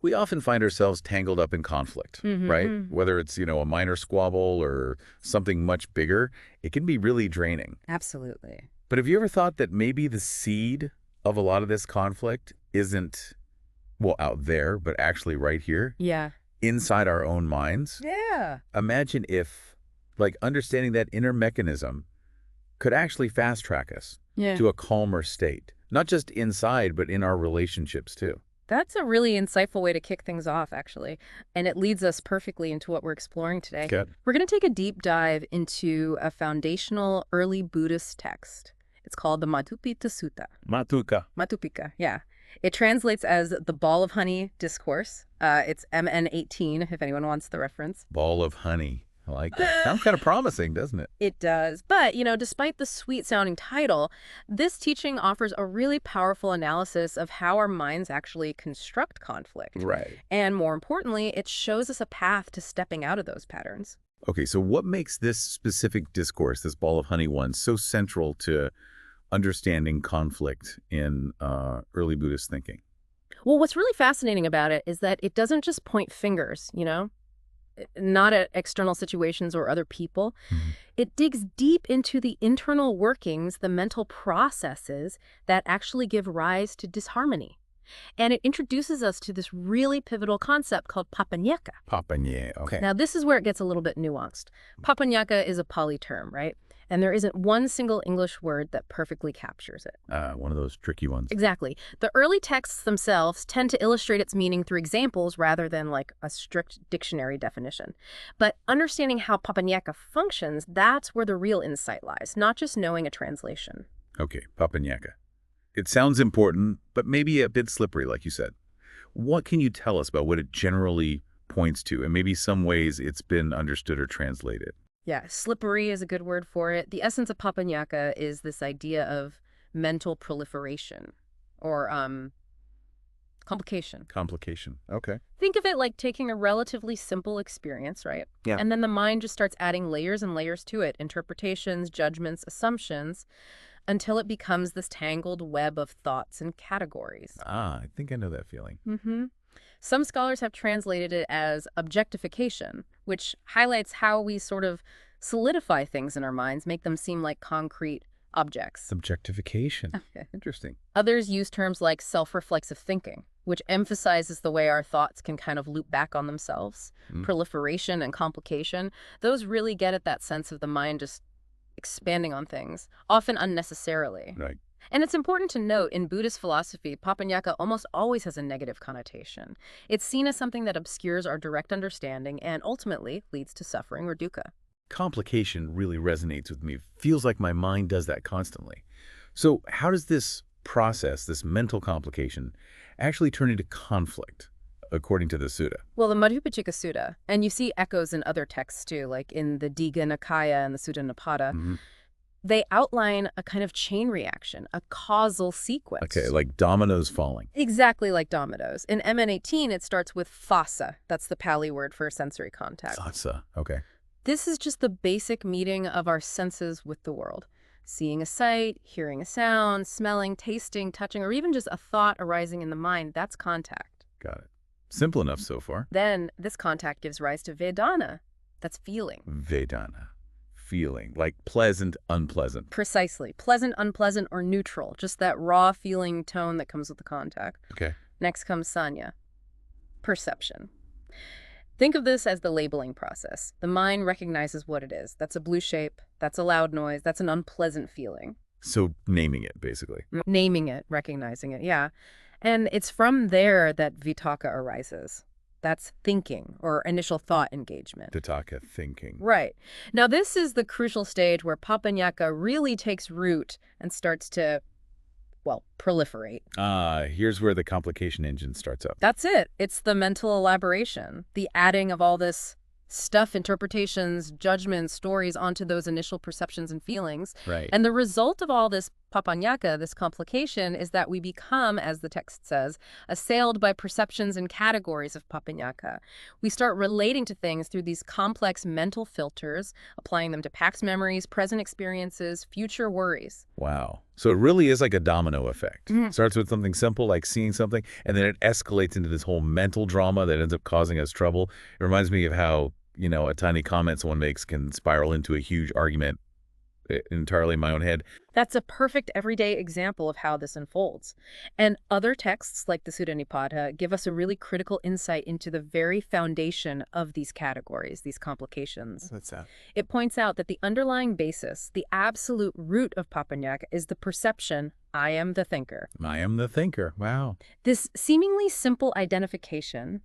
We often find ourselves tangled up in conflict, right? Whether it's, a minor squabble or something much bigger, it can be really draining. Absolutely. But have you ever thought that maybe the seed of a lot of this conflict isn't, well, out there, but actually right here, Yeah. inside our own minds? Yeah. Imagine if, understanding that inner mechanism could actually fast-track us Yeah. to a calmer state, not just inside, but in our relationships, too. That's a really insightful way to kick things off, actually. And it leads us perfectly into what we're exploring today. Good. We're going to take a deep dive into a foundational early Buddhist text. It's called the Madhupiṇḍika Sutta. Madhupiṇḍika, yeah. It translates as the Ball of Honey Discourse. It's MN18, if anyone wants the reference. Ball of honey. I like that. Sounds kind of promising, doesn't it? It does. But, despite the sweet-sounding title, this teaching offers a really powerful analysis of how our minds actually construct conflict. Right. And more importantly, it shows us a path to stepping out of those patterns. Okay, so what makes this specific discourse, this ball of honey one, so central to understanding conflict in early Buddhist thinking? Well, what's really fascinating about it is that it doesn't just point fingers, not at external situations or other people. It digs deep into the internal workings, the mental processes that actually give rise to disharmony. And it introduces us to this really pivotal concept called papaññāka. Papaññā, okay. Now, this is where it gets a little bit nuanced. Papaññāka is a Pali term, right? And there isn't one single English word that perfectly captures it. One of those tricky ones. Exactly. The early texts themselves tend to illustrate its meaning through examples rather than like a strict dictionary definition. But understanding how papaññāka functions, that's where the real insight lies, not just knowing a translation. Okay, papaññāka. It sounds important, but maybe a bit slippery, like you said. What can you tell us about what it generally points to, and maybe some ways it's been understood or translated? Yeah, slippery is a good word for it. The essence of papaññāka is this idea of mental proliferation or complication. Complication, okay. Think of it like taking a relatively simple experience, right? Yeah. And then the mind just starts adding layers and layers to it, interpretations, judgments, assumptions, until it becomes this tangled web of thoughts and categories. I think I know that feeling. Some scholars have translated it as objectification, which highlights how we sort of solidify things in our minds, make them seem like concrete objects. Subjectification. Interesting. Others use terms like self-reflexive thinking, which emphasizes the way our thoughts can kind of loop back on themselves. Proliferation and complication, those really get at that sense of the mind just expanding on things, often unnecessarily. Right. And it's important to note, in Buddhist philosophy, papaññāka almost always has a negative connotation. It's seen as something that obscures our direct understanding and ultimately leads to suffering or dukkha. Complication really resonates with me. Feels like my mind does that constantly. So how does this process, this mental complication, actually turn into conflict, according to the sutta? Well, the Madhupiṇḍika Sutta, and you see echoes in other texts too, like in the Digha Nikaya and the Sutta Nipata, they outline a kind of chain reaction, a causal sequence. Okay, like dominoes falling. Exactly like dominoes. In MN18, it starts with phassa. That's the Pali word for sensory contact. Phassa, okay. This is just the basic meeting of our senses with the world. Seeing a sight, hearing a sound, smelling, tasting, touching, or even just a thought arising in the mind, that's contact. Got it. Simple enough so far. Then this contact gives rise to Vedana. That's feeling. Vedana. Feeling, like pleasant, unpleasant. Precisely. Pleasant, unpleasant, or neutral. Just that raw feeling tone that comes with the contact. Okay. Next comes Sanya. Perception. Think of this as the labeling process. The mind recognizes what it is. That's a blue shape. That's a loud noise. That's an unpleasant feeling. So naming it, basically. Naming it, recognizing it, yeah. And it's from there that vitakka arises. That's thinking or initial thought engagement. Vitakka, thinking. Right. Now, this is the crucial stage where papaññāka really takes root and starts to, well, proliferate. Here's where the complication engine starts up. That's it. It's the mental elaboration, the adding of all this stuff, interpretations, judgments, stories onto those initial perceptions and feelings. Right. And the result of all this Papaññāka, this complication, is that we become, as the text says, assailed by perceptions and categories of Papaññāka. We start relating to things through these complex mental filters, applying them to past memories, present experiences, future worries. Wow. So it really is like a domino effect. Mhm. Starts with something simple like seeing something, and then it escalates into this whole mental drama that ends up causing us trouble. It reminds me of how, a tiny comment someone makes can spiral into a huge argument entirely in my own head. That's a perfect everyday example of how this unfolds. And other texts, like the Sutta Nipata, give us a really critical insight into the very foundation of these categories, these complications. That's that. It points out that the underlying basis, the absolute root of Papaññāka, is the perception, I am the thinker. I am the thinker. Wow. This seemingly simple identification,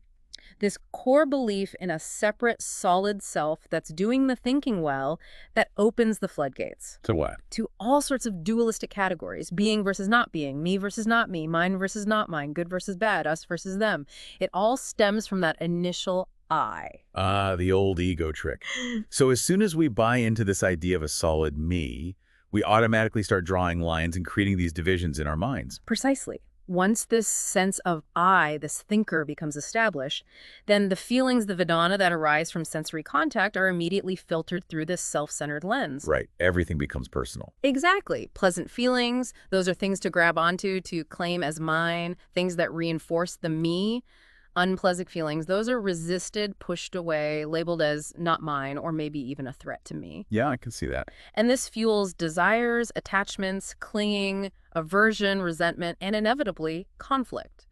this core belief in a separate, solid self that's doing the thinking well, that opens the floodgates To what? to all sorts of dualistic categories, being versus not being, me versus not me, mine versus not mine, good versus bad, us versus them. It all stems from that initial I. Ah, the old ego trick. So as soon as we buy into this idea of a solid me, we automatically start drawing lines and creating these divisions in our minds. Precisely. Once this sense of I, this thinker, becomes established, then the feelings, the Vedana that arise from sensory contact are immediately filtered through this self-centered lens. Right. Everything becomes personal. Exactly. Pleasant feelings, those are things to grab onto, to claim as mine, things that reinforce the me. Unpleasant feelings, those are resisted, pushed away, labeled as not mine, or maybe even a threat to me. Yeah, I can see that. And this fuels desires, attachments, clinging, aversion, resentment, and inevitably conflict.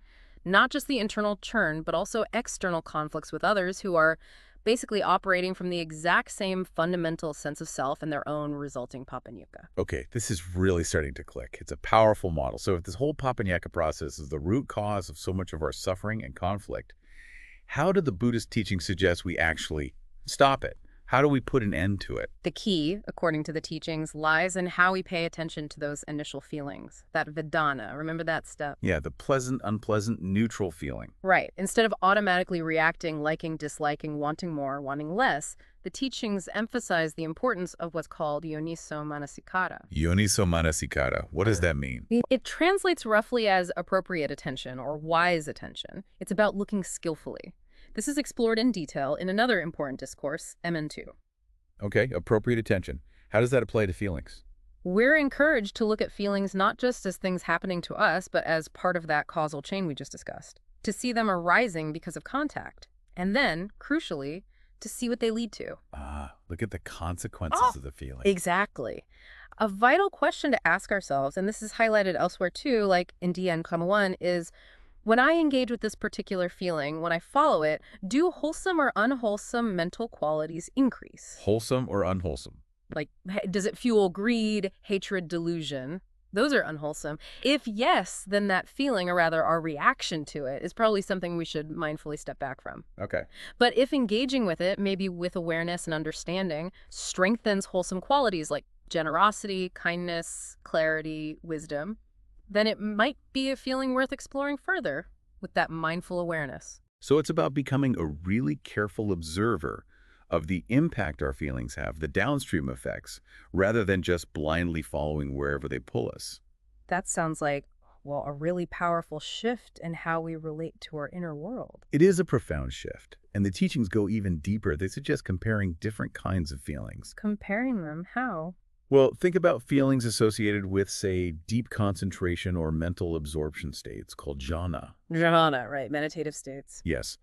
Not just the internal churn, but also external conflicts with others who are basically operating from the exact same fundamental sense of self and their own resulting Papaññāka. Okay, this is really starting to click. It's a powerful model. So if this whole Papaññāka process is the root cause of so much of our suffering and conflict, how do the Buddhist teachings suggest we actually stop it? How do we put an end to it? The key, according to the teachings, lies in how we pay attention to those initial feelings, that Vedana. Remember that step? Yeah, the pleasant, unpleasant, neutral feeling. Right. Instead of automatically reacting, liking, disliking, wanting more, wanting less, the teachings emphasize the importance of what's called yoniso manasikara. Yoniso manasikara. What does that mean? It translates roughly as appropriate attention or wise attention. It's about looking skillfully. This is explored in detail in another important discourse, MN2. Okay, appropriate attention. How does that apply to feelings? We're encouraged to look at feelings not just as things happening to us, but as part of that causal chain we just discussed. To see them arising because of contact. And then, crucially, to see what they lead to. Ah, look at the consequences of the feeling. Exactly. A vital question to ask ourselves, and this is highlighted elsewhere too, like in DN Comma 1, is when I engage with this particular feeling, when I follow it, do wholesome or unwholesome mental qualities increase? Wholesome or unwholesome? Like, does it fuel greed, hatred, delusion? Those are unwholesome. If yes, then that feeling, or rather our reaction to it, is probably something we should mindfully step back from. Okay. But if engaging with it, maybe with awareness and understanding, strengthens wholesome qualities like generosity, kindness, clarity, wisdom, then it might be a feeling worth exploring further with that mindful awareness. So it's about becoming a really careful observer of the impact our feelings have, the downstream effects, rather than just blindly following wherever they pull us. That sounds like, well, a really powerful shift in how we relate to our inner world. It is a profound shift, and the teachings go even deeper. They suggest comparing different kinds of feelings. Comparing them, how? Well, think about feelings associated with, say, deep concentration or mental absorption states called jhana. Jhana, right, meditative states. Yes.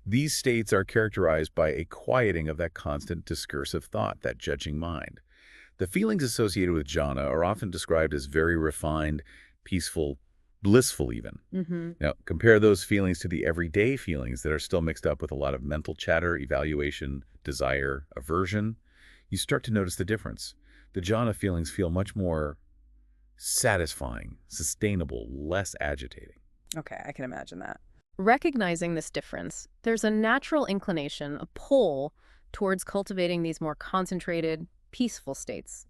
These states are characterized by a quieting of that constant discursive thought, that judging mind. The feelings associated with jhana are often described as very refined, peaceful, blissful even. Now, compare those feelings to the everyday feelings that are still mixed up with a lot of mental chatter, evaluation, desire, aversion. You start to notice the difference. The jhana feelings feel much more satisfying, sustainable, less agitating. Okay, I can imagine that. Recognizing this difference, there's a natural inclination, a pull, towards cultivating these more concentrated, peaceful states.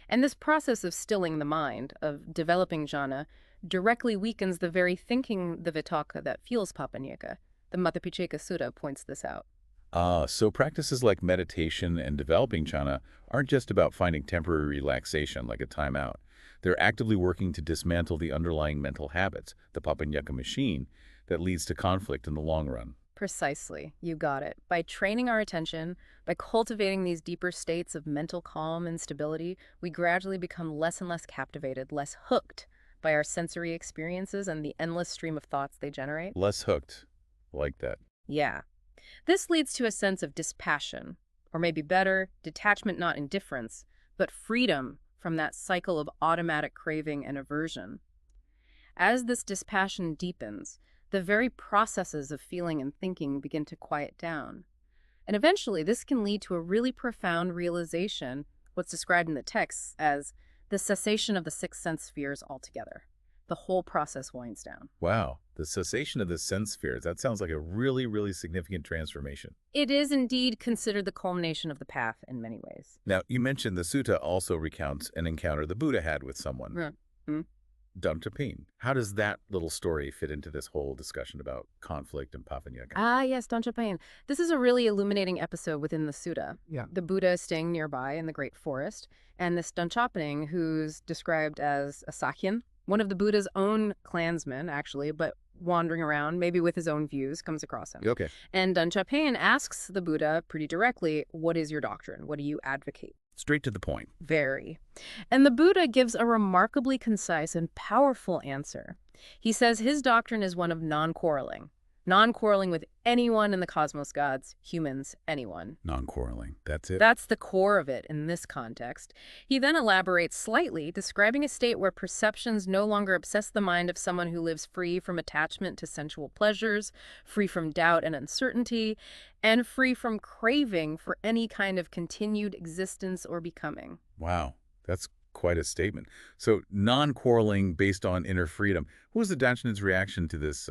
And this process of stilling the mind, of developing jhana, directly weakens the very thinking, the vitakka, that fuels Papaññāka. The Madhupiṇḍika Sutta points this out. So practices like meditation and developing jhana aren't just about finding temporary relaxation like a timeout. They're actively working to dismantle the underlying mental habits, the Papaññāka machine, that leads to conflict in the long run. Precisely. You got it. By training our attention, by cultivating these deeper states of mental calm and stability, we gradually become less and less captivated, less hooked by our sensory experiences and the endless stream of thoughts they generate. Less hooked. Like that. Yeah. This leads to a sense of dispassion, or maybe better, detachment, not indifference, but freedom from that cycle of automatic craving and aversion. As this dispassion deepens, the very processes of feeling and thinking begin to quiet down. And eventually, this can lead to a really profound realization, what's described in the text as the cessation of the six sense spheres altogether. The whole process winds down. Wow. The cessation of the sense spheres. That sounds like a really, really significant transformation. It is indeed considered the culmination of the path in many ways. Now, you mentioned the sutta also recounts an encounter the Buddha had with someone. Hmm. Dantrapin. How does that little story fit into this whole discussion about conflict and Papaññāka? Ah, yes, Dantrapin. This is a really illuminating episode within the sutta. Yeah. The Buddha is staying nearby in the great forest, and this Dantrapin, who's described as a Sakyan, one of the Buddha's own clansmen, actually, but wandering around, maybe with his own views, comes across him. Okay. And Dantrapin asks the Buddha pretty directly, what is your doctrine? What do you advocate? Straight to the point. Very. And the Buddha gives a remarkably concise and powerful answer. He says his doctrine is one of non-quarreling. Non-quarreling with anyone in the cosmos, gods, humans, anyone. Non-quarreling. That's it. That's the core of it in this context. He then elaborates slightly, describing a state where perceptions no longer obsess the mind of someone who lives free from attachment to sensual pleasures, free from doubt and uncertainty, and free from craving for any kind of continued existence or becoming. Wow. That's quite a statement. So non-quarreling based on inner freedom. What was the Danchan's reaction to this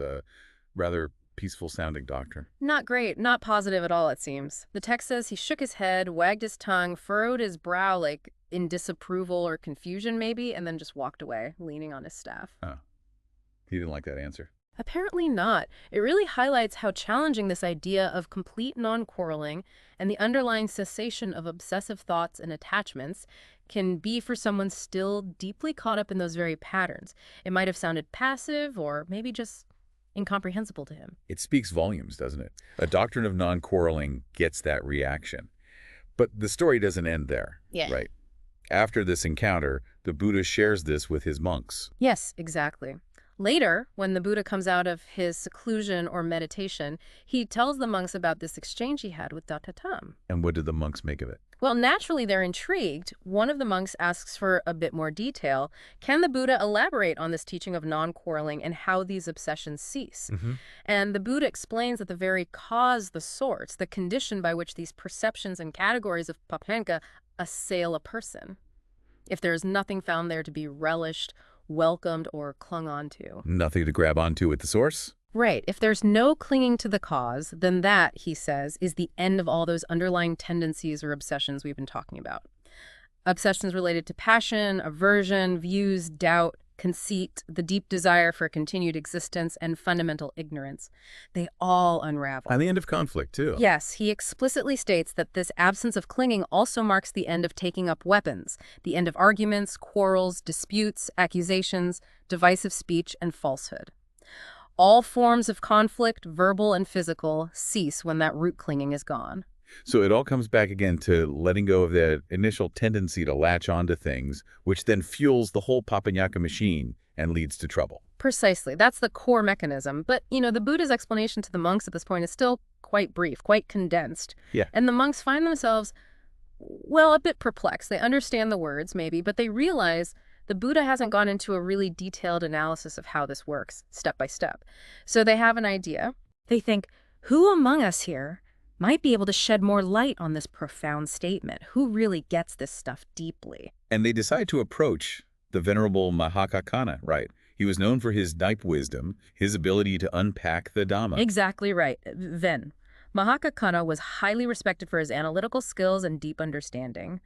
rather peaceful-sounding doctrine? Not great, not positive at all, it seems. The text says he shook his head, wagged his tongue, furrowed his brow like in disapproval or confusion maybe, and then just walked away, leaning on his staff. Oh. He didn't like that answer. Apparently not. It really highlights how challenging this idea of complete non-quarreling and the underlying cessation of obsessive thoughts and attachments can be for someone still deeply caught up in those very patterns. It might have sounded passive or maybe just incomprehensible to him. It speaks volumes, doesn't it? A doctrine of non-quarreling gets that reaction. But the story doesn't end there, right? After this encounter, the Buddha shares this with his monks. Yes, exactly. Later, when the Buddha comes out of his seclusion or meditation, he tells the monks about this exchange he had with Dattatam. And what did the monks make of it? Well, naturally, they're intrigued. One of the monks asks for a bit more detail. Can the Buddha elaborate on this teaching of non-quarreling and how these obsessions cease? And the Buddha explains that the very cause, the source, the condition by which these perceptions and categories of Papaññāka assail a person, if there is nothing found there to be relished, welcomed, or clung onto. Nothing to grab onto at the source? Right. If there's no clinging to the cause, then that, he says, is the end of all those underlying tendencies or obsessions we've been talking about. Obsessions related to passion, aversion, views, doubt, conceit, the deep desire for continued existence, and fundamental ignorance. They all unravel. And the end of conflict, too. Yes, he explicitly states that this absence of clinging also marks the end of taking up weapons, the end of arguments, quarrels, disputes, accusations, divisive speech, and falsehood. All forms of conflict, verbal and physical, cease when that root clinging is gone. So it all comes back again to letting go of that initial tendency to latch onto things, which then fuels the whole Papaññāka machine and leads to trouble. Precisely. That's the core mechanism. But, the Buddha's explanation to the monks at this point is still quite brief, quite condensed. Yeah. And the monks find themselves, well, a bit perplexed. They understand the words, maybe, but they realize the Buddha hasn't gone into a really detailed analysis of how this works, step by step. So they have an idea. They think, who among us here might be able to shed more light on this profound statement? Who really gets this stuff deeply? And they decide to approach the venerable Mahakaccana, right? He was known for his deep wisdom, his ability to unpack the Dhamma. Exactly right. Then, Mahakaccana was highly respected for his analytical skills and deep understanding.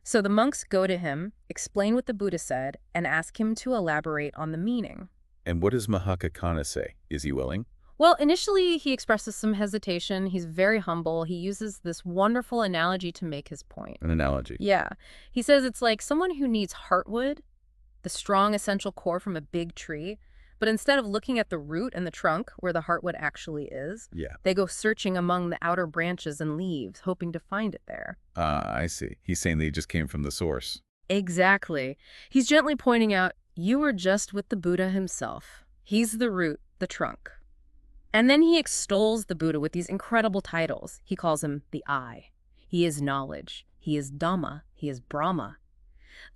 So the monks go to him, explain what the Buddha said, and ask him to elaborate on the meaning. And what does Mahakaccana say? Is he willing? Well, initially he expresses some hesitation. He's very humble. He uses this wonderful analogy to make his point. An analogy. Yeah. He says it's like someone who needs heartwood the strong essential core from a big tree. But instead of looking at the root and the trunk, where the heartwood actually is, Yeah. they go searching among the outer branches and leaves, hoping to find it there. I see. He's saying they just came from the source. Exactly. He's gently pointing out, you were just with the Buddha himself. He's the root, the trunk. And then he extols the Buddha with these incredible titles. He calls him the I. He is knowledge. He is Dhamma. He is Brahma.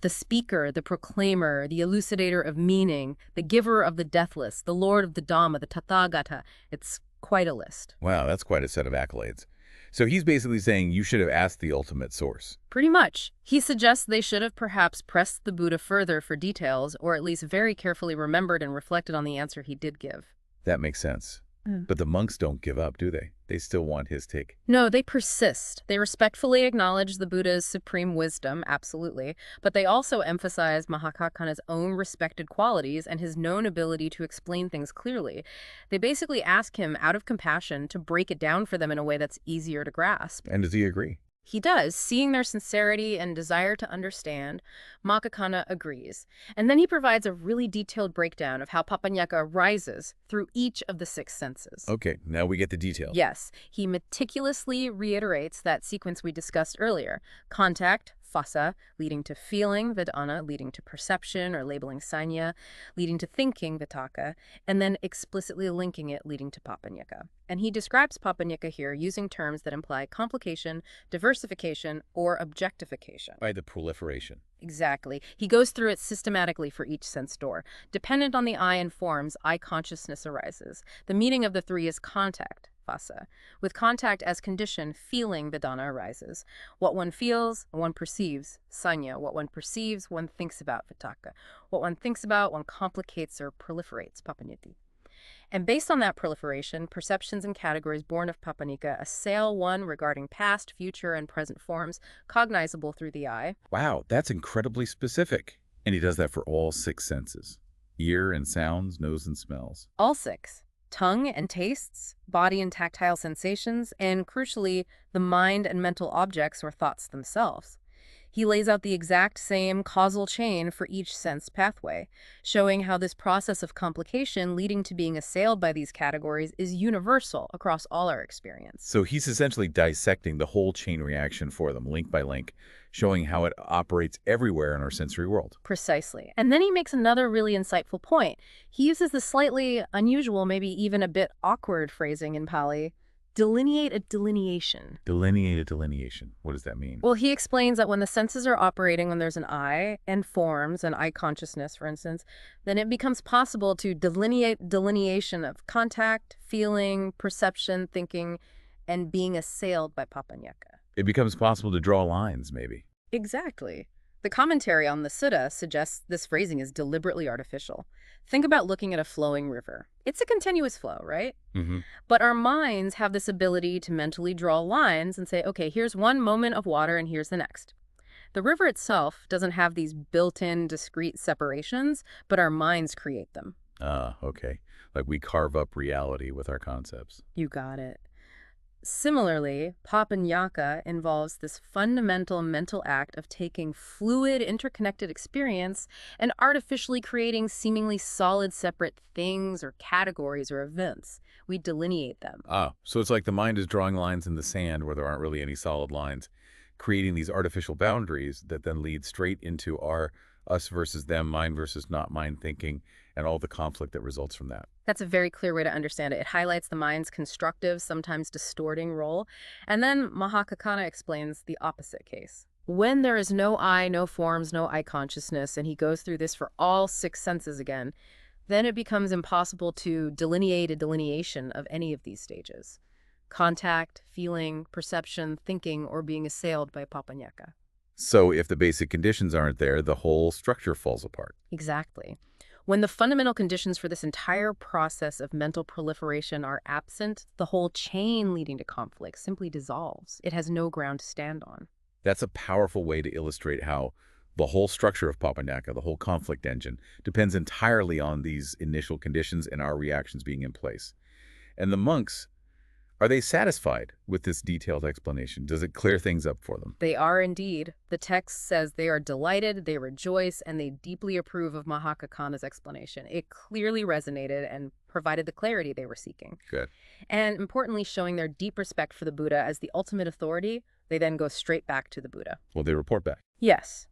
The speaker, the proclaimer, the elucidator of meaning, the giver of the deathless, the lord of the Dhamma, the Tathagata. It's quite a list. Wow, that's quite a set of accolades. So he's basically saying you should have asked the ultimate source. Pretty much. He suggests they should have perhaps pressed the Buddha further for details, or at least very carefully remembered and reflected on the answer he did give. That makes sense. But the monks don't give up, do they? They still want his take. No, they persist. They respectfully acknowledge the Buddha's supreme wisdom, absolutely, but they also emphasize Mahakaccana's own respected qualities and his known ability to explain things clearly. They basically ask him, out of compassion, to break it down for them in a way that's easier to grasp. And does he agree? He does. Seeing their sincerity and desire to understand, Mahakaccana agrees. And then he provides a really detailed breakdown of how Papaññāķa rises through each of the 6 senses. Okay, now we get the details. Yes, he meticulously reiterates that sequence we discussed earlier. Contact, phassa, leading to feeling, vedana, leading to perception or labeling sanya, leading to thinking, vitakka, and then explicitly linking it, leading to papaññāķa. And he describes papaññāķa here using terms that imply complication, diversification, or objectification. By the proliferation. Exactly. He goes through it systematically for each sense door. Dependent on the eye and forms, eye consciousness arises. The meaning of the 3 is contact, phassa. With contact as condition, feeling, vedana, arises. What one feels, one perceives, sanya. What one perceives, one thinks about, vitakka. What one thinks about, one complicates or proliferates, papaññāti. And based on that proliferation, perceptions and categories born of Papaññāķa assail one regarding past, future, and present forms, cognizable through the eye. Wow, that's incredibly specific. And he does that for all 6 senses. Ear and sounds, nose and smells. All 6. Tongue and tastes, body and tactile sensations, and crucially, the mind and mental objects or thoughts themselves. He lays out the exact same causal chain for each sense pathway, showing how this process of complication leading to being assailed by these categories is universal across all our experience. So he's essentially dissecting the whole chain reaction for them, link by link, showing how it operates everywhere in our sensory world. Precisely. And then he makes another really insightful point. He uses the slightly unusual, maybe even a bit awkward phrasing in Pali, delineate a delineation. Delineate a delineation. What does that mean? Well, he explains that when the senses are operating, when there's an eye and forms, an eye consciousness, for instance, then it becomes possible to delineate delineation of contact, feeling, perception, thinking, and being assailed by Papaññāķa. It becomes possible to draw lines, maybe. Exactly. The commentary on the sutta suggests this phrasing is deliberately artificial. Think about looking at a flowing river. It's a continuous flow, right? Mm-hmm. But our minds have this ability to mentally draw lines and say, okay, here's one moment of water and here's the next. The river itself doesn't have these built-in discrete separations, but our minds create them. Okay. Like we carve up reality with our concepts. You got it. Similarly, Papaññāķa involves this fundamental mental act of taking fluid, interconnected experience and artificially creating seemingly solid, separate things or categories or events. We delineate them. So it's like the mind is drawing lines in the sand where there aren't really any solid lines, creating these artificial boundaries that then lead straight into our us versus them, mine versus not mine thinking, and all the conflict that results from that. That's a very clear way to understand it. It highlights the mind's constructive, sometimes distorting role. And then Mahakaccana explains the opposite case. When there is no I, no forms, no eye consciousness, and he goes through this for all 6 senses again, then it becomes impossible to delineate a delineation of any of these stages. Contact, feeling, perception, thinking, or being assailed by Papaññāķa. So if the basic conditions aren't there, the whole structure falls apart. Exactly. When the fundamental conditions for this entire process of mental proliferation are absent, the whole chain leading to conflict simply dissolves. It has no ground to stand on. That's a powerful way to illustrate how the whole structure of Papaññāķa, the whole conflict engine, depends entirely on these initial conditions and our reactions being in place. And the monks Are they satisfied with this detailed explanation? Does it clear things up for them? They are indeed. The text says they are delighted, they rejoice, and they deeply approve of Mahakakana's explanation. It clearly resonated and provided the clarity they were seeking. Good. And importantly, showing their deep respect for the Buddha as the ultimate authority, they then go straight back to the Buddha. Well, they report back. Yes.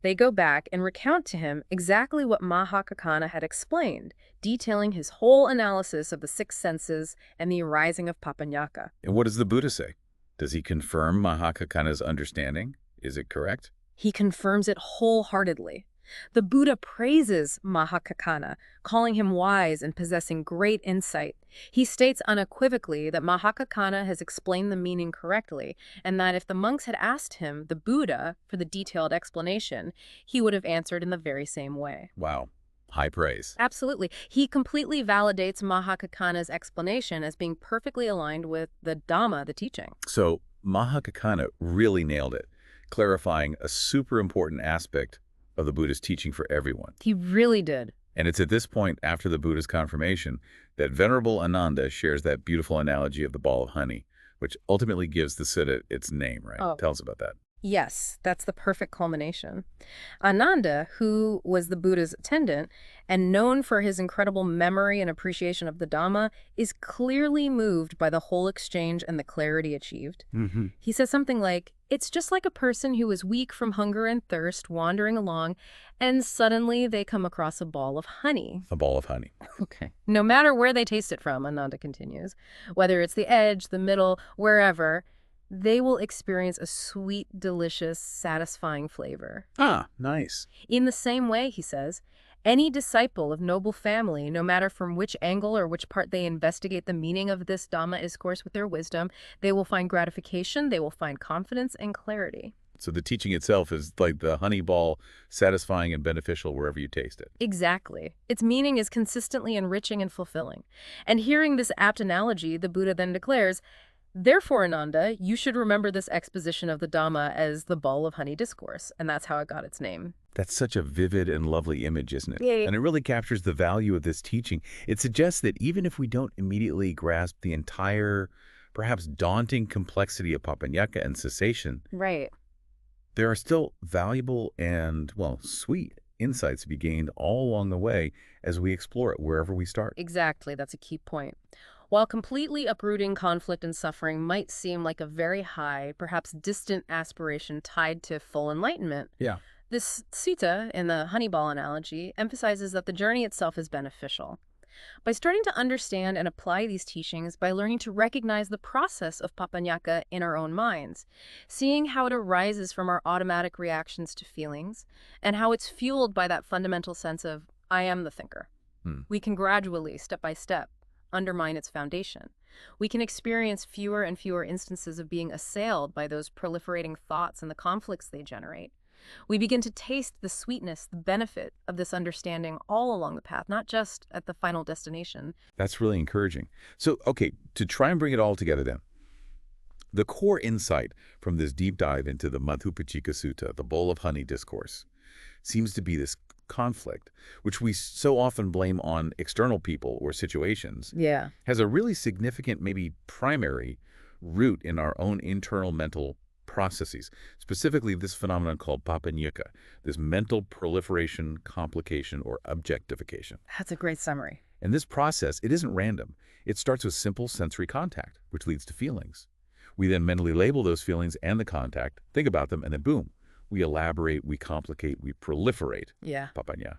They go back and recount to him exactly what Mahakakana had explained, detailing his whole analysis of the six senses and the arising of Papaññāka. And what does the Buddha say? Does he confirm Mahakakana's understanding? Is it correct? He confirms it wholeheartedly. The Buddha praises Mahakakana, calling him wise and possessing great insight. He states unequivocally that Mahakakana has explained the meaning correctly, and that if the monks had asked him, the Buddha, for the detailed explanation, he would have answered in the very same way. Wow. High praise. Absolutely. He completely validates Mahakakana's explanation as being perfectly aligned with the Dhamma, the teaching. So Mahakakana really nailed it, clarifying a super important aspect of the Buddha's teaching for everyone. He really did. And it's at this point, after the Buddha's confirmation, that Venerable Ananda shares that beautiful analogy of the ball of honey, which ultimately gives the sutta its name, right? Oh. Tell us about that. Yes, that's the perfect culmination. Ananda, who was the Buddha's attendant and known for his incredible memory and appreciation of the Dhamma, is clearly moved by the whole exchange and the clarity achieved. He says something like, "It's just like a person who is weak from hunger and thirst wandering along, and suddenly they come across a ball of honey." A ball of honey. Okay. No matter where they taste it from, Ananda continues, whether it's the edge, the middle, wherever, they will experience a sweet, delicious, satisfying flavor. Ah, nice. In the same way, he says, any disciple of noble family, no matter from which angle or which part they investigate the meaning of this Dhamma discourse with their wisdom, they will find gratification, they will find confidence and clarity. So the teaching itself is like the honey ball, satisfying and beneficial wherever you taste it. Exactly. Its meaning is consistently enriching and fulfilling. And hearing this apt analogy, the Buddha then declares, "Therefore, Ananda, you should remember this exposition of the Dhamma as the ball of honey discourse," and that's how it got its name. That's such a vivid and lovely image, isn't it? Yeah. And it really captures the value of this teaching. It suggests that even if we don't immediately grasp the entire, perhaps daunting complexity of Papaññāka and cessation, Right. there are still valuable and, well, sweet insights to be gained all along the way as we explore it wherever we start. Exactly. That's a key point. While completely uprooting conflict and suffering might seem like a very high, perhaps distant aspiration tied to full enlightenment, Yeah. this sutta, in the honeyball analogy, emphasizes that the journey itself is beneficial. By starting to understand and apply these teachings, by learning to recognize the process of Papaññāka in our own minds, seeing how it arises from our automatic reactions to feelings, and how it's fueled by that fundamental sense of, I am the thinker. We can gradually, step by step, undermine its foundation. We can experience fewer and fewer instances of being assailed by those proliferating thoughts and the conflicts they generate. We begin to taste the sweetness, the benefit of this understanding all along the path, not just at the final destination. That's really encouraging. So, okay, to try and bring it all together then, the core insight from this deep dive into the Madhupiṇḍika Sutta, the bowl of honey discourse, seems to be this conflict, which we so often blame on external people or situations, Yeah. has a really significant, maybe primary root in our own internal mental processes, specifically this phenomenon called Papaññāka, this mental proliferation, complication, or objectification. That's a great summary. And this process, it isn't random. It starts with simple sensory contact, which leads to feelings. We then mentally label those feelings and the contact, think about them, and then boom, we elaborate, we complicate, we proliferate. Yeah. Papaññā.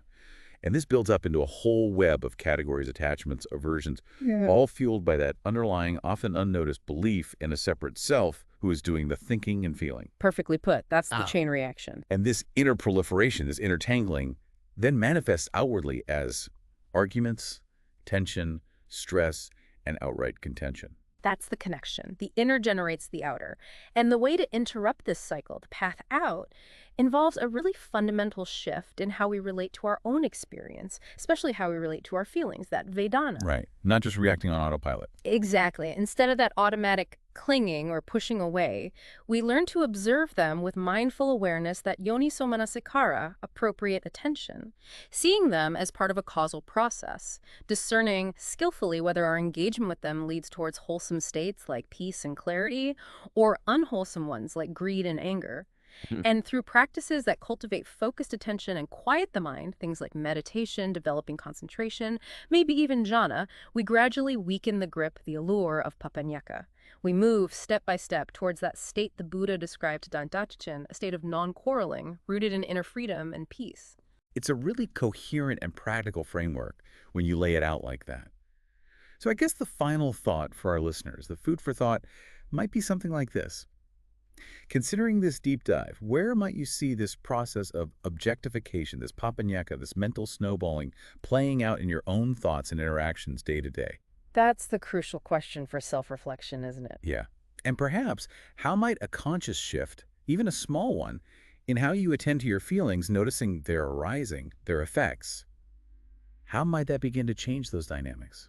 And this builds up into a whole web of categories, attachments, aversions, all fueled by that underlying, often unnoticed belief in a separate self who is doing the thinking and feeling. Perfectly put. That's the chain reaction. And this inner proliferation, this intertangling, then manifests outwardly as arguments, tension, stress, and outright contention. That's the connection. The inner generates the outer. And the way to interrupt this cycle, the path out, involves a really fundamental shift in how we relate to our own experience, especially how we relate to our feelings, that Vedana. Right. Not just reacting on autopilot. Exactly. Instead of that automatic clinging or pushing away, we learn to observe them with mindful awareness, that yoniso manasikara, appropriate attention, seeing them as part of a causal process, discerning skillfully whether our engagement with them leads towards wholesome states like peace and clarity, or unwholesome ones like greed and anger. Mhm. And through practices that cultivate focused attention and quiet the mind, things like meditation, developing concentration, maybe even jhana, we gradually weaken the grip, the allure of papaññāka. We move step by step towards that state the Buddha described to Dantachchen, a state of non-quarreling, rooted in inner freedom and peace. It's a really coherent and practical framework when you lay it out like that. So I guess the final thought for our listeners, the food for thought, might be something like this. Considering this deep dive, where might you see this process of objectification, this papaññāka, this mental snowballing, playing out in your own thoughts and interactions day to day? That's the crucial question for self-reflection, isn't it? Yeah. And perhaps, how might a conscious shift, even a small one, in how you attend to your feelings, noticing their arising, their effects, how might that begin to change those dynamics?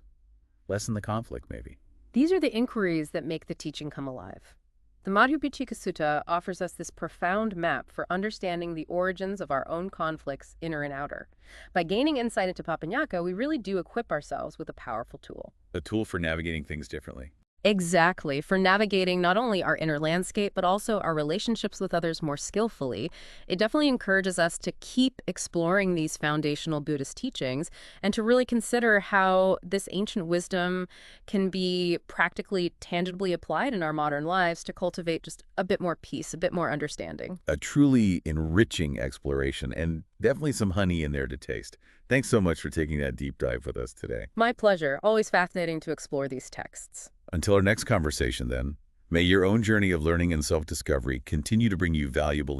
Lessen the conflict, maybe. These are the inquiries that make the teaching come alive. The Madhupiṇḍika Sutta offers us this profound map for understanding the origins of our own conflicts, inner and outer. By gaining insight into papaññāka, we really do equip ourselves with a powerful tool. A tool for navigating things differently. Exactly, for navigating not only our inner landscape, but also our relationships with others more skillfully. It definitely encourages us to keep exploring these foundational Buddhist teachings and to really consider how this ancient wisdom can be practically, tangibly applied in our modern lives to cultivate just a bit more peace, a bit more understanding. A truly enriching exploration, and definitely some honey in there to taste. Thanks so much for taking that deep dive with us today. My pleasure. Always fascinating to explore these texts. Until our next conversation, then, may your own journey of learning and self-discovery continue to bring you valuable insights.